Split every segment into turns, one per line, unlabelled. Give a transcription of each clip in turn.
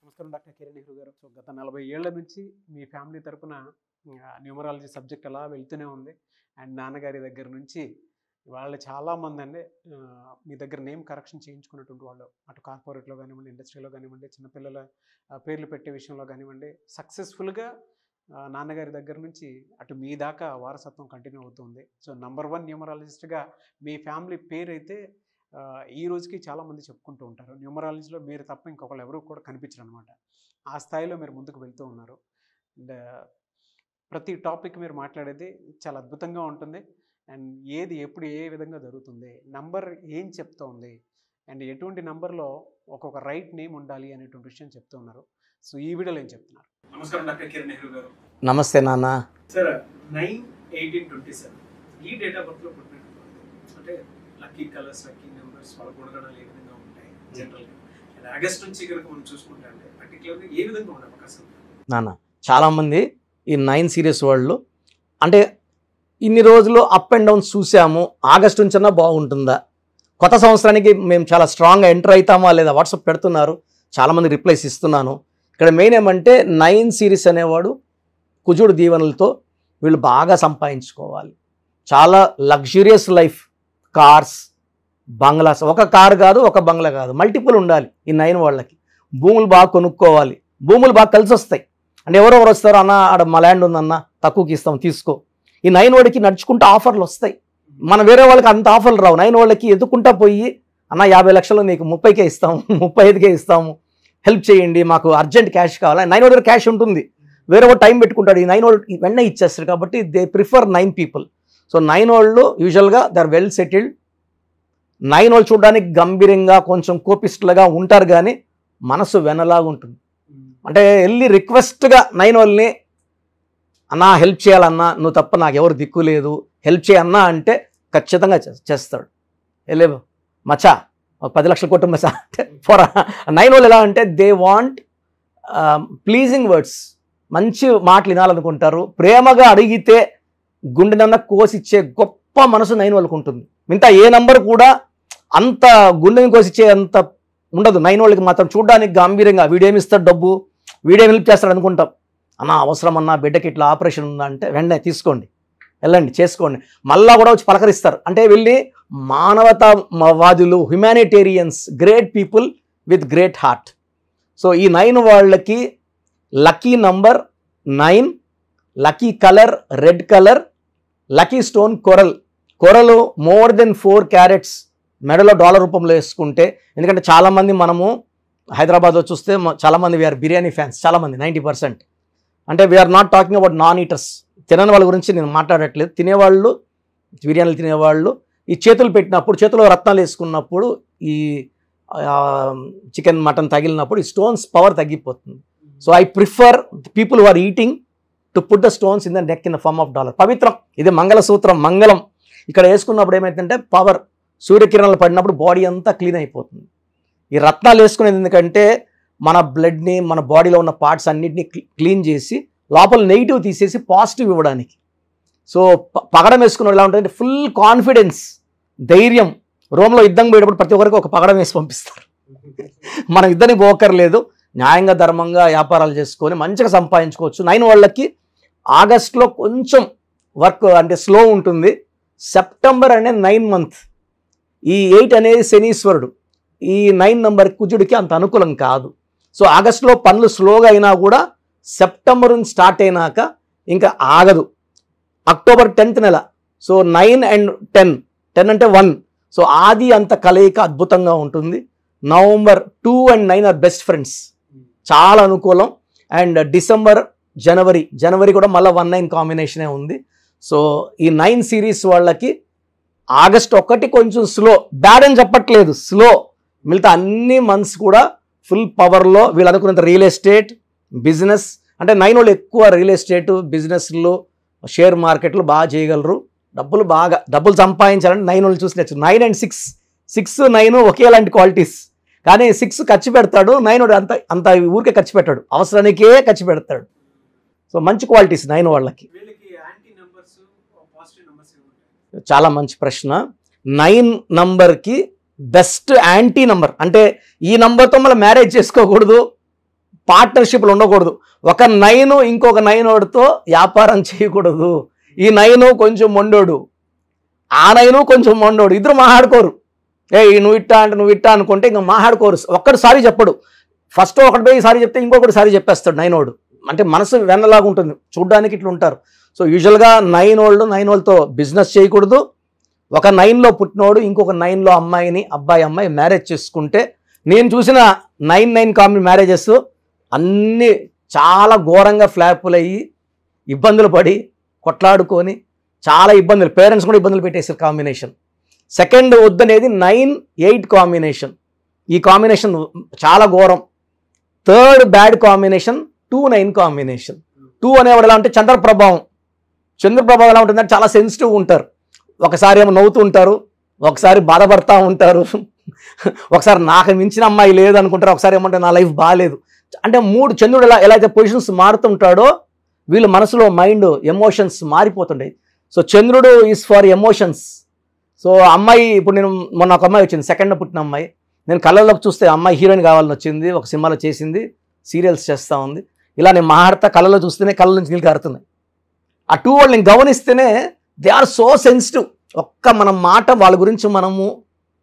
నమస్కారం డాక్టర్ కిరణ్ నెహ్రూ గారు. సో గత 40 ఏళ్ల నుంచి మీ ఫ్యామిలీ తరపున న్యూమరాలజీ సబ్జెక్ట్ అలా వెళ్తూనే ఉంది. అండ్ నాన్నగారి దగ్గర నుంచి వాళ్ళు చాలామంది అండి మీ దగ్గర నేమ్ కరెక్షన్ చేయించుకున్నటువంటి వాళ్ళు, అటు కార్పొరేట్లో కానివ్వండి, ఇండస్ట్రీలో కానివ్వండి, చిన్నపిల్లల పేర్లు పెట్టే విషయంలో కానివ్వండి, సక్సెస్ఫుల్గా నాన్నగారి దగ్గర నుంచి అటు మీ దాకా వారసత్వం కంటిన్యూ అవుతుంది. సో నంబర్ 1 న్యూమరాలజిస్ట్గా మీ ఫ్యామిలీ పేరు అయితే ఈ రోజుకి చాలామంది చెప్పుకుంటూ ఉంటారు. న్యూమరాలజీలో మీరు తప్ప ఇంకొకళ్ళు ఎవరు కూడా కనిపించరు అనమాట. ఆ స్థాయిలో మీరు ముందుకు వెళ్తూ ఉన్నారు. అండ్ ప్రతి టాపిక్ మీరు మాట్లాడేది చాలా అద్భుతంగా ఉంటుంది. అండ్ ఏది ఎప్పుడు ఏ విధంగా జరుగుతుంది, నంబర్ ఏం చెప్తోంది, అండ్ ఎటువంటి నంబర్లో ఒక్కొక్క రైట్ నేమ్ ఉండాలి అనేటువంటి విషయం చెప్తూ ఉన్నారు. సో ఈ వీడియోలో ఏం చెప్తున్నారు? నమస్కారం డాక్టర్ కిరణ్ నెహ్రూ గారు.
నమస్తే నాన్న.
సార్ 9/18/27 ఈ డేట్ ఆఫ్ బర్త్లో పుట్టినట్టు అంటే లక్కీ కలర్స్, లక్కీ నెంబర్స్, వాళ్ళ గుణగణాలు ఏ విధంగా ఉంటాయి జనరల్గా? అండ్ ఆగస్ట్ నుంచి కనుక మనం చూసుకుంటే అంటే పర్టికులర్గా ఏ విధంగా ఉండే అవకాశం
నాన్న? చాలామంది ఈ 9 సీరియస్ వాళ్ళు అంటే ఇన్ని రోజులు అప్ అండ్ డౌన్స్ చూసాము, ఆగస్ట్ నుంచన్నా బాగుంటుందా, కొత్త సంవత్సరానికి మేము చాలా స్ట్రాంగ్గా ఎంటర్ అవుతామా లేదా వాట్సాప్ పెడుతున్నారు, చాలామంది రిప్లైస్ ఇస్తున్నాను. ఇక్కడ మెయిన్ ఏమంటే 9 సిరీస్ అనేవాడు కుజుడు దీవెనలతో వీళ్ళు బాగా సంపాదించుకోవాలి. చాలా లగ్జూరియస్ లైఫ్, కార్స్, బంగ్లాస్, ఒక కార్ కాదు, ఒక బంగ్లా కాదు, మల్టిపుల్ ఉండాలి ఈ 9 వాళ్ళకి. భూములు బాగా కొనుక్కోవాలి, భూములు బాగా కలిసి వస్తాయి. అంటే ఎవరెవరు వస్తారు, అన్న ఆడ మా ల్యాండ్ ఉందన్న తక్కువకి ఇస్తాం తీసుకో. ఈ 9 వాడికి నడుచుకుంటూ ఆఫర్లు వస్తాయి. మన వేరే వాళ్ళకి అంత ఆఫర్లు రావు. 9 వాళ్ళకి ఎదుకుంటా పోయి అన్న 50 లక్షలు నీకు 30కే ఇస్తాము, 35కే ఇస్తాము, హెల్ప్ చేయండి, మాకు అర్జెంట్ క్యాష్ కావాలి. 9 వాడి దగ్గర క్యాష్ ఉంటుంది, వేరే వాడు టైం పెట్టుకుంటాడు. ఈ 9 వాళ్ళు వెంటనే ఇచ్చేస్తారు. కాబట్టి దే ప్రిఫర్ 9 పీపుల్. సో 9 వాళ్ళు యూజువల్గా దే ఆర్ వెల్ సెటిల్డ్. 9 వాళ్ళు చూడడానికి గంభీరంగా కొంచెం కోపిస్టులుగా ఉంటారు, కానీ మనసు వెనలాగా ఉంటుంది. అంటే వెళ్ళి రిక్వెస్ట్గా 9 వాళ్ళని అన్నా హెల్ప్ చేయాలన్నా, నువ్వు తప్ప నాకు ఎవరు దిక్కు లేదు, హెల్ప్ చేయన్నా అంటే ఖచ్చితంగా చేస్తాడు. వెళ్ళే మచ్చా 10 లక్షల కొట్టు మచ్చా అంటే ఫర్ 9 వాళ్ళు ఎలా అంటే దే వాంట్ ప్లీజింగ్ వర్డ్స్, మంచి మాటలు వినాలనుకుంటారు. ప్రేమగా అడిగితే గుండెనన్నా కోసిచ్చే గొప్ప మనసు 9 వాళ్ళకు ఉంటుంది. మిగతా ఏ నంబర్ కూడా అంత గుండెని కోసిచ్చే అంత ఉండదు. 9 వాళ్ళకి మాత్రం చూడడానికి గంభీరంగా వీడేమిస్తాడు డబ్బు, వీడేమి హెల్ప్ చేస్తాడు అనుకుంటాం. అన్న అవసరం అన్న బిడ్డకి ఇట్లా ఆపరేషన్ ఉందా అంటే వెంటనే తీసుకోండి, వెళ్ళండి చేసుకోండి, మళ్ళా కూడా వచ్చి పలకరిస్తారు. అంటే వెళ్ళి మానవతావాదులు, humanitarians, great people with great heart. So ఈ 9 వాళ్ళకి lucky number 9, lucky colour red colour, lucky stone coral. Coral more than 4 carats మెడలో డాలర్ రూపంలో వేసుకుంటే, ఎందుకంటే చాలామంది మనము హైదరాబాద్లో చూస్తే చాలామంది వీఆర్ బిర్యానీ ఫ్యాన్స్, చాలామంది 90%. అంటే we are not talking about non eaters, తినని వాళ్ళ గురించి నేను మాట్లాడట్లేదు. తినేవాళ్ళు, బిర్యానీలు తినేవాళ్ళు ఈ చేతులు పెట్టినప్పుడు, చేతిలో రత్నాలు వేసుకున్నప్పుడు, ఈ చికెన్ మటన్ తగిలినప్పుడు ఈ స్టోన్స్ పవర్ తగ్గిపోతుంది. So I prefer people who are eating to put the stones in the neck in the form of dollar. పవిత్రం, ఇది మంగళసూత్రం, మంగళం. ఇక్కడ వేసుకున్నప్పుడు ఏమైతుందంటే పవర్, సూర్యకిరణాలు పడినప్పుడు బాడీ అంతా క్లీన్ అయిపోతుంది. ఈ రత్నాలు వేసుకునేది ఎందుకంటే మన బ్లడ్ని, మన బాడీలో ఉన్న పార్ట్స్ అన్నింటినీ క్లీన్ చేసి లోపల నెగిటివ్ తీసేసి పాజిటివ్ ఇవ్వడానికి. సో పగడం వేసుకున్న ఎలా ఉంటుందంటే ఫుల్ కాన్ఫిడెన్స్, ధైర్యం. రోమ్లో యుద్ధం పోయేటప్పుడు ప్రతి ఒక్కరికి ఒక పగడం వేసి పంపిస్తారు. మనం యుద్ధానికి పోకర్లేదు, న్యాయంగా ధర్మంగా వ్యాపారాలు చేసుకొని మంచిగా సంపాదించుకోవచ్చు. 9 వాళ్ళకి ఆగస్టులో కొంచెం వర్క్ అంటే స్లో ఉంటుంది. సెప్టెంబర్ అనే 9 మంత్, ఈ 8 అనేది శనీశ్వరుడు, ఈ 9 నంబర్ కుజుడికి అంత అనుకూలం కాదు. సో ఆగస్టులో పనులు స్లోగా అయినా కూడా సెప్టెంబర్ నుంచి స్టార్ట్ అయినాక ఇంకా ఆగదు. అక్టోబర్ 10th నెల. సో 9 and 10, 10 అంటే 1. సో ఆది అంత కలయిక అద్భుతంగా ఉంటుంది. November 2 and 9 are best friends, చాలా అనుకూలం. అండ్ డిసెంబర్, జనవరి కూడా మళ్ళీ 1-9 కాంబినేషనే ఉంది. సో ఈ 9 సిరీస్ వాళ్ళకి ఆగస్ట్ ఒకటి కొంచెం స్లో, బ్యాడ్ అని చెప్పట్లేదు, స్లో. మిగతా అన్ని మంత్స్ కూడా ఫుల్ పవర్లో వీళ్ళు అనుకున్నంత రియల్ ఎస్టేట్, బిజినెస్. అంటే 9 వాళ్ళు ఎక్కువ రియల్ ఎస్టేట్, బిజినెస్లు, షేర్ మార్కెట్లు బాగా చేయగలరు. డబ్బులు సంపాదించాలని 9 వాళ్ళు చూసి నేర్చు. 9 and 6, 9 ఒకేలాంటి క్వాలిటీస్. కానీ 6 ఖర్చు పెడతాడు, 9 వాడు అంత ఊరికే ఖర్చు పెట్టాడు, అవసరానికే ఖర్చు పెడతాడు. సో మంచి క్వాలిటీస్ 9 వాళ్ళకి. చాలా మంచి ప్రశ్న. 9 నంబర్కి బెస్ట్ యాంటీ నంబర్, అంటే ఈ నంబర్తో మళ్ళీ మ్యారేజ్ చేసుకోకూడదు, పార్ట్నర్షిప్లు ఉండకూడదు. ఒక 9 ఇంకొక 9 వాడితో వ్యాపారం చేయకూడదు. ఈ 9 కొంచెం మొండోడు, ఆ 9 కొంచెం మొండోడు, ఇద్దరు మాట్లాడుకోరు. నువ్వు ఇట్టా అంటే నువ్వు ఇట్టా అనుకుంటే ఇంకా మాట్లాడుకోరు. ఒక్కడు సారీ చెప్పడు. ఫస్ట్ ఒకటి పోయి సారీ చెప్తే ఇంకొకటి సారీ చెప్పేస్తాడు 9 వాడు. అంటే మనసు వెన్నలాగా ఉంటుంది, చూడ్డానికి ఇట్లా ఉంటారు. సో యూజువల్గా 9 వాళ్ళతో బిజినెస్ చేయకూడదు. ఒక 9లో పుట్టినోడు ఇంకొక 9లో అబ్బాయి మ్యారేజ్ చేసుకుంటే, నేను చూసిన 9 కాంబి మ్యారేజెస్ అన్నీ చాలా ఘోరంగా ఫ్లాపులు అయ్యి ఇబ్బందులు పడి కొట్లాడుకొని చాలా ఇబ్బందులు, పేరెంట్స్ కూడా ఇబ్బందులు పెట్టేసారు కాంబినేషన్. సెకండ్ వద్దనేది 9-8 కాంబినేషన్. ఈ కాంబినేషన్ చాలా ఘోరం. Third bad combination 2-9 combination. 2 అనేవాడు ఎలా అంటే చంద్రప్రభావం ఎలా ఉంటుందంటే చాలా సెన్సిటివ్ ఉంటారు. ఒకసారి ఏమో నవ్వుతూ ఉంటారు, ఒకసారి బాధపడతా ఉంటారు, ఒకసారి నాకు మించిన అమ్మాయి లేదు అనుకుంటారు, ఒకసారి ఏమంటే నా లైఫ్ బాగాలేదు. అంటే చంద్రుడు ఎలా అయితే పొజిషన్స్ మారుతుంటాడో వీళ్ళ మనసులో మైండ్ ఎమోషన్స్ మారిపోతుంటాయి. సో చంద్రుడు ఈజ్ ఫర్ ఎమోషన్స్. సో అమ్మాయి ఇప్పుడు నేను మొన్న ఒక అమ్మాయి వచ్చింది, సెకండ్ పుట్టిన అమ్మాయి. నేను కళ్ళలోకి చూస్తే అమ్మాయి హీరోయిన్ కావాలని వచ్చింది, ఒక సినిమాలో చేసింది, సీరియల్స్ చేస్తూ ఉంది. ఇలా నేను మాట్లాడతా కళ్ళలో చూస్తేనే కళ్ళ నుంచి నీళ్ళు కారుతున్నాయి. ఆ 2 వాళ్ళు నేను గమనిస్తేనే దే ఆర్ సో సెన్సిటివ్. ఒక్క మన మాట వాళ్ళ గురించి మనము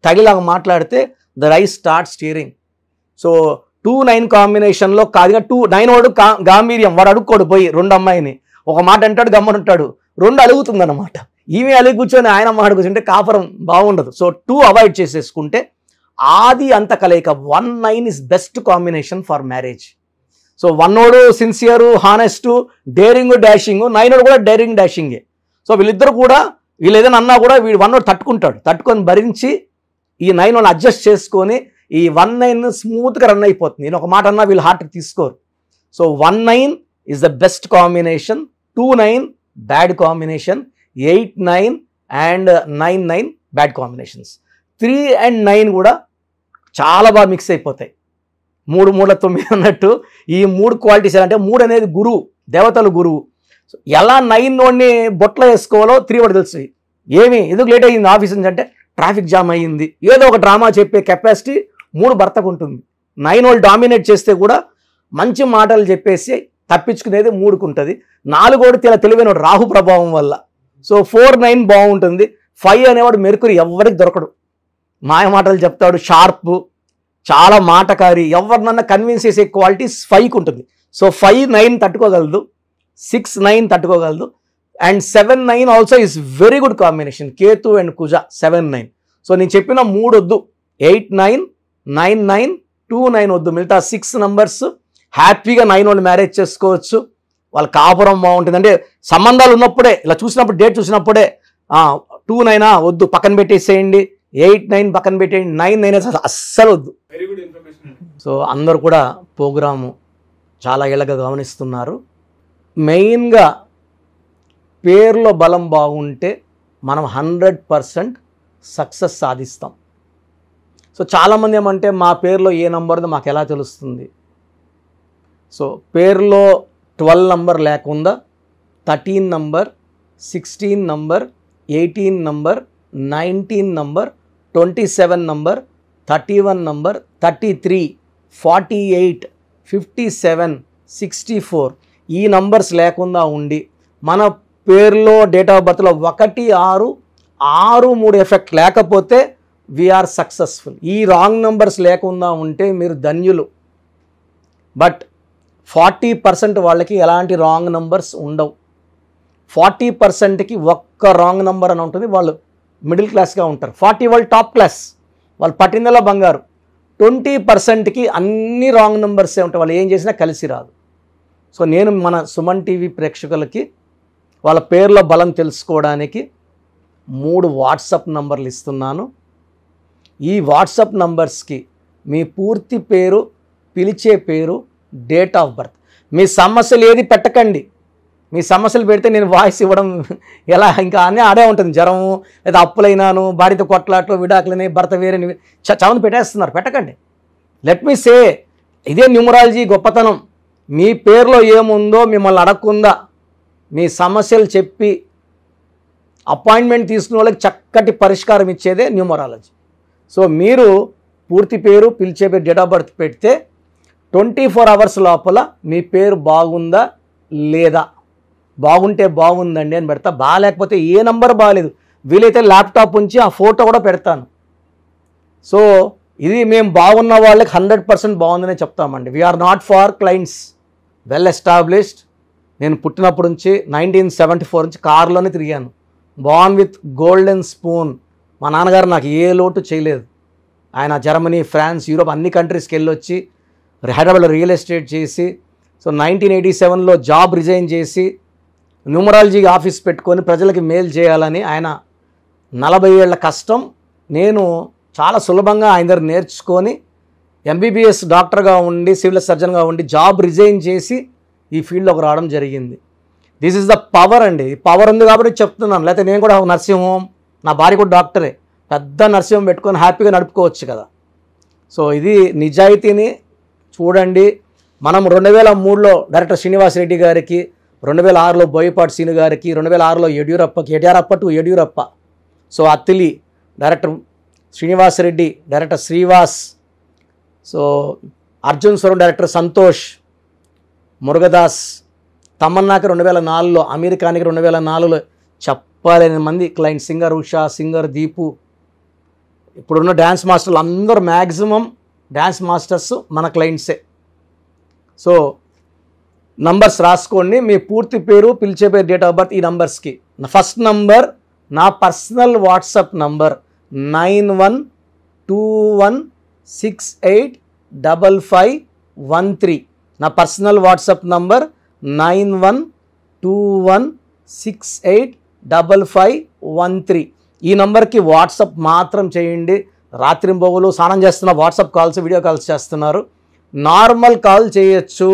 తగిలాగా మాట్లాడితే the rice start steering. So 2-9 కాంబినేషన్లో కాదుగా 9 వాడు గాంభీర్యం, వాడు అడుక్కోడు పోయి 2 అమ్మాయిని ఒక మాట అంటాడు, గమ్మనుంటాడు, 2 అలుగుతుందన్నమాట. ఈమె అలిగి కూర్చొని ఆయన మాట కూర్చుంటే కాపురం బాగుండదు. సో 2 అవాయిడ్ చేసేసుకుంటే ఆది అంత కలయిక 1-9 is best combination for marriage. So 1 వాడు సిన్సియరు, హానెస్టు, డేరింగ్ డాషింగ్, 9 వాడు కూడా డేరింగ్ డాషింగే. సో వీళ్ళిద్దరు కూడా వీళ్ళు ఏదైనా అన్నా కూడా వీడు 1 వాడు తట్టుకొని భరించి ఈ 9 వాళ్ళు అడ్జస్ట్ చేసుకొని ఈ 1-9 స్మూత్గా రన్ అయిపోతుంది. నేను ఒక మాట అన్నా వీళ్ళు హార్ట్కి తీసుకోరు. So 1-9 is the best combination, 2-9 bad combination, 8-9 and 9-9 bad combinations. 3 and 9 కూడా చాలా బాగా మిక్స్ అయిపోతాయి. 3-3-9 అన్నట్టు ఈ 3 క్వాలిటీస్ అంటే 3 అనేది గురువు, దేవతలు గురువు. సో ఎలా 9 వాడిని బొట్లో వేసుకోవాలో 3 వాడు తెలుసు. ఏమి ఎందుకు లేట్ అయ్యింది ఆఫీస్ నుంచి అంటే ట్రాఫిక్ జామ్ అయ్యింది, ఏదో ఒక డ్రామా చెప్పే కెపాసిటీ 3 భర్తకు ఉంటుంది. 9 వాళ్ళు డామినేట్ చేస్తే కూడా మంచి మాటలు చెప్పేసి తప్పించుకునేది 3కు ఉంటుంది. 4 వాడు తెలివైనవాడు రాహు ప్రభావం వల్ల. సో 4-9 బాగుంటుంది. 5 అనేవాడు మెర్కురీ, ఎవరికి దొరకడు, మాయ మాటలు చెప్తాడు, షార్ప్, చాలా మాటకారి, ఎవరినన్నా కన్విన్స్ చేసే క్వాలిటీస్ 5కు ఉంటుంది. సో 5-9 తట్టుకోగలదు, 6-9 తట్టుకోగలదు. And 7-9 also is very good combination, Ketu and Kuja 7-9. So నేను చెప్పిన 3 వద్దు, 8-9, 9-9, 2-9 వద్దు. మిగతా 6 నంబర్స్ హ్యాపీగా 9 వాళ్ళు మ్యారేజ్ చేసుకోవచ్చు. వాళ్ళ కాపురం బాగుంటుంది. అంటే సంబంధాలు ఉన్నప్పుడే ఇలా చూసినప్పుడు, డేట్ చూసినప్పుడే 2-9 వద్దు, పక్కన పెట్టేసేయండి, 8-9 పక్కన పెట్టేయండి, 9-9 అస్సలు వద్దు. సో అందరూ కూడా ప్రోగ్రాము చాలా ఏళ్ళగా గమనిస్తున్నారు. మెయిన్గా పేరులో బలం బాగుంటే మనం 100% సక్సెస్ సాధిస్తాం. సో చాలామంది ఏమంటే మా పేరులో ఏ నంబర్దో మాకు ఎలా తెలుస్తుంది? సో పేరులో 12 నంబర్ లేకుండా 13 number, 16 number, 18 number, 19 number, 27 number, 31 number, 33, 48, 57, 64 ఈ నంబర్స్ లేకుండా ఉండి మన పేరులో డేట్ ఆఫ్ బర్త్లో 1, 6, 6, 3 ఎఫెక్ట్ లేకపోతే వీఆర్ సక్సెస్ఫుల్. ఈ రాంగ్ నంబర్స్ లేకుండా ఉంటే మీరు ధన్యులు. బట్ 40% వాళ్ళకి ఎలాంటి రాంగ్ నంబర్స్ ఉండవు. 40%కి ఒక్క రాంగ్ నంబర్ అని ఉంటుంది, వాళ్ళు మిడిల్ క్లాస్గా ఉంటారు. 40 వాళ్ళు టాప్ క్లాస్, వాళ్ళు పట్టిందలా బంగారు. 20%కి అన్ని రాంగ్ నంబర్సే ఉంటాయి, వాళ్ళు ఏం చేసినా కలిసి రాదు. సో నేను మన సుమన్ టీవీ ప్రేక్షకులకి వాళ్ళ పేర్ల బలం తెలుసుకోవడానికి 3 వాట్సాప్ నంబర్లు ఇస్తున్నాను. ఈ వాట్సాప్ నంబర్స్కి మీ పూర్తి పేరు, పిలిచే పేరు, డేట్ ఆఫ్ బర్త్, మీ సమస్యలు ఏది పెట్టకండి. మీ సమస్యలు పెడితే నేను వాయిస్ ఇవ్వడం ఎలా ఇంకా అన్నీ ఆడే ఉంటుంది. జ్వరము, లేదా అప్పులైనాను, భార్యతో కొట్లాట్లు, విడాకులని, భర్త వేరే చవని పెట్టేస్తున్నారు. పెట్టకండి. లెట్ మీ సే, ఇదే న్యూమరాలజీ గొప్పతనం. మీ పేరులో ఏముందో మిమ్మల్ని అడగకుండా మీ సమస్యలు చెప్పి అపాయింట్మెంట్ తీసుకునే వాళ్ళకి చక్కటి పరిష్కారం ఇచ్చేదే న్యూమరాలజీ. సో మీరు పూర్తి పేరు, పిలిచే పేరు, డేట్ ఆఫ్ బర్త్ పెడితే 24 అవర్స్ లోపల మీ పేరు బాగుందా లేదా, బాగుంటే బాగుందండి అని పెడతా, బాగాలేకపోతే ఏ నంబర్ బాగాలేదు వీలైతే ల్యాప్టాప్ ఉంచి ఆ ఫోటో కూడా పెడతాను. సో ఇది మేము బాగున్న వాళ్ళకి 100% బాగుందనే చెప్తామండి. We are not for clients, well established. నేను పుట్టినప్పటి నుంచి 1974 నుంచి కార్లోనే తిరిగాను. Born with golden spoon. మా నాన్నగారు నాకు ఏ లోటు చేయలేదు. ఆయన జర్మనీ, ఫ్రాన్స్, యూరోప్ అన్ని కంట్రీస్కి వెళ్ళొచ్చి హైదరాబాద్లో రియల్ ఎస్టేట్ చేసి, సో 1987లో జాబ్ రిజైన్ చేసి న్యూమరాలజీ ఆఫీస్ పెట్టుకొని ప్రజలకి మేలు చేయాలని ఆయన 40 ఏళ్ల కష్టం నేను చాలా సులభంగా ఆయన దగ్గర నేర్చుకొని ఎంబీబీఎస్ డాక్టర్గా ఉండి సివిల్ సర్జన్గా ఉండి జాబ్ రిజైన్ చేసి ఈ ఫీల్డ్లోకి రావడం జరిగింది. దిస్ ఈజ్ ద పవర్ అండి. పవర్ ఉంది కాబట్టి చెప్తున్నాను. లేకపోతే నేను కూడా నర్సింగ్ హోమ్, నా భార్య కూడా డాక్టరే, పెద్ద నర్సింగ్ హోమ్ పెట్టుకొని హ్యాపీగా నడుపుకోవచ్చు కదా. సో ఇది నిజాయితీని చూడండి. మనం 2003లో డైరెక్టర్ శ్రీనివాస్ రెడ్డి గారికి, 2006లో బోయపాటి సీను గారికి, 2006లో Yediyurappa, so Attili director Srinivas Reddy, director Srivas, so Arjun Suravaram director Santosh, Murugadoss, తమన్నాకి 2004లో, అమెరికానికి 2004లో చెప్పలేని మంది client, singer Usha, singer Deepu, ఇప్పుడున్న డ్యాన్స్ మాస్టర్లు అందరూ మ్యాక్సిమం డ్యాన్స్ మాస్టర్స్ మన క్లయింట్సే. సో నంబర్స్ రాసుకోండి, మీ పూర్తి పేరు, పిలిచే పేరు, డేట్ ఆఫ్ బర్త్ ఈ నంబర్స్కి. ఫస్ట్ నంబర్ నా పర్సనల్ వాట్సాప్ నంబర్ 9121685513. నా పర్సనల్ వాట్సాప్ నంబర్ 9121685513. ఈ నంబర్కి వాట్సాప్ మాత్రం చేయండి. రాత్రింబొగులు స్నానం చేస్తున్న వాట్సాప్ కాల్స్, వీడియో కాల్స్ చేస్తున్నారు. నార్మల్ కాల్ చేయొచ్చు,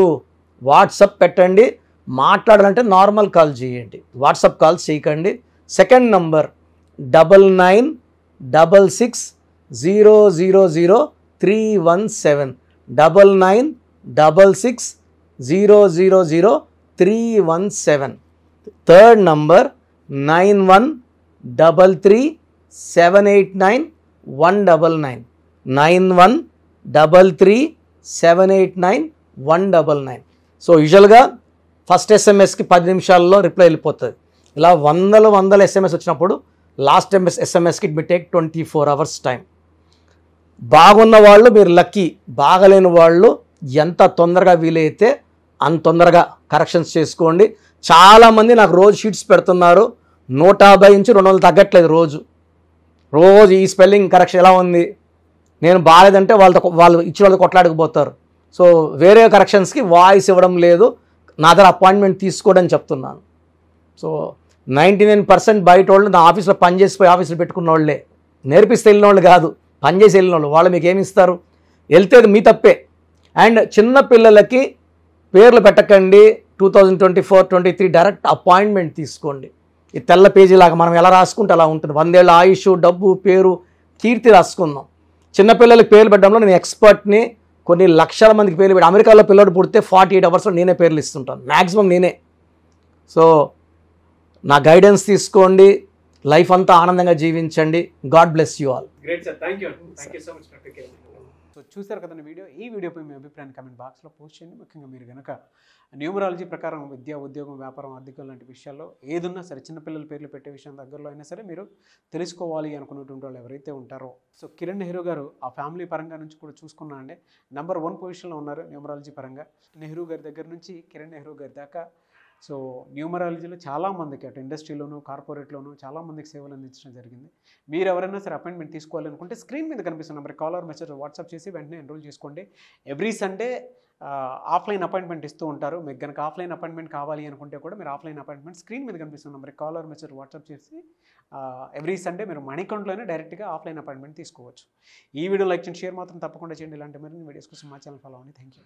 వాట్సాప్ పెట్టండి. మాట్లాడాలంటే నార్మల్ కాల్ చేయండి, వాట్సాప్ కాల్స్ చేయకండి. Second number 9966000317, 9966000317. Third number 9133789199, 9133789199. So యూజువల్గా ఫస్ట్ ఎస్ఎంఎస్కి 10 నిమిషాల్లో రిప్లై వెళ్ళిపోతుంది. ఇలా వందల ఎస్ఎంఎస్ వచ్చినప్పుడు లాస్ట్ ఎస్ఎంఎస్కి it may take 24 hours time. బాగున్న వాళ్ళు మీరు లక్కీ, బాగలేని వాళ్ళు ఎంత తొందరగా వీలైతే అంత తొందరగా కరెక్షన్స్ చేసుకోండి. చాలామంది నాకు రోజు షీట్స్ పెడుతున్నారు, 150 నుంచి 200 తగ్గట్లేదు రోజు. ఈ స్పెల్లింగ్ కరెక్షన్ ఎలా ఉంది, నేను బాగాలేదంటే వాళ్ళు ఇచ్చిన వాళ్ళు కొట్లాడకపోతారు. సో వేరే కరెక్షన్స్కి వాయిస్ ఇవ్వడం లేదు, నా దగ్గర అపాయింట్మెంట్ తీసుకోవడం చెప్తున్నాను. సో 99% బయట వాళ్ళు నా ఆఫీస్లో పనిచేసిపోయి ఆఫీసులో పెట్టుకున్న వాళ్ళే, నేర్పిస్తే వెళ్ళిన వాళ్ళు కాదు, పనిచేసి వెళ్ళిన వాళ్ళు. వాళ్ళు మీకు ఏమి ఇస్తారు, వెళ్తే మీ తప్పే. అండ్ చిన్న పిల్లలకి పేర్లు పెట్టకండి. 2024-23 డైరెక్ట్ అపాయింట్మెంట్ తీసుకోండి. ఈ తెల్ల పేజీలాగా మనం ఎలా రాసుకుంటే అలా ఉంటుంది. 100 ఏళ్ళ ఆయుష్, డబ్బు, పేరు, కీర్తి రాసుకుందాం. చిన్నపిల్లలకి పేర్లు పెట్టడంలో నేను ఎక్స్పర్ట్ని. కొన్ని లక్షల మందికి పేర్లు పెట్టి, అమెరికాలో పిల్లడు పుడితే 48 అవర్స్లో నేనే పేర్లు ఇస్తుంటాను, మ్యాక్సిమం నేనే. సో నా గైడెన్స్ తీసుకోండి, లైఫ్ అంతా ఆనందంగా జీవించండి. God bless you all.
Great sir, thank you so much doctor K. So చూసారు కదండి వీడియో. ఈ వీడియోపై మీ అభిప్రాయాన్ని కామెంట్ బాక్స్లో పోస్ట్ చేయండి. ముఖ్యంగా మీరు కనుక న్యూమరాలజీ ప్రకారం విద్య, ఉద్యోగం, వ్యాపారం, ఆర్థికం లాంటి విషయాల్లో ఏదున్నా సరే, చిన్నపిల్లల పేర్లు పెట్టే విషయం దగ్గరలో అయినా సరే మీరు తెలుసుకోవాలి అనుకున్నటువంటి వాళ్ళు ఎవరైతే ఉంటారో, సో కిరణ్ నెహ్రూ గారు ఆ ఫ్యామిలీ పరంగా నుంచి కూడా చూసుకున్నా అండి నంబర్ 1 పొజిషన్లో ఉన్నారు న్యూమరాలజీ పరంగా. నెహ్రూ గారి దగ్గర నుంచి కిరణ్ నెహ్రూ గారి దాకా సో న్యూమరాలజీలో చాలామందికి అటు ఇండస్ట్రీలోను, కార్పొరేట్లోను చాలామందికి సేవలు అందించడం జరిగింది. మీరు ఎవరైనా సరే అపాయింట్మెంట్ తీసుకోవాలనుకుంటే స్క్రీన్ మీద కనిపిస్తున్న number call or message WhatsApp చేసి వెంటనే ఎన్రోల్ చేసుకోండి. ఎవ్రీ సండే ఆఫ్లైన్ అపాయింట్మెంట్ ఇస్తూ ఉంటారు. మీకు కనుక ఆఫ్లైన్ అపాయింట్మెంట్ కావాలి అనుకుంటే కూడా మీరు ఆఫ్లైన్ అపాయింట్మెంట్ స్క్రీన్ మీద కనిపిస్తున్న number call or message WhatsApp చేసి ఎవ్రీ సండే మీరు మణికొండలోనే డైరెక్ట్గా ఆఫ్లైన్ అపాయింట్మెంట్ తీసుకోవచ్చు. ఈ వీడియో లైక్ చేయండి, షేర్ మాత్రం తప్పకుండా చేయండి. ఇలాంటి మరిన్ని వీడియోస్ కోసం మా ఛానల్ ఫాలో అవ్వండి. Thank you.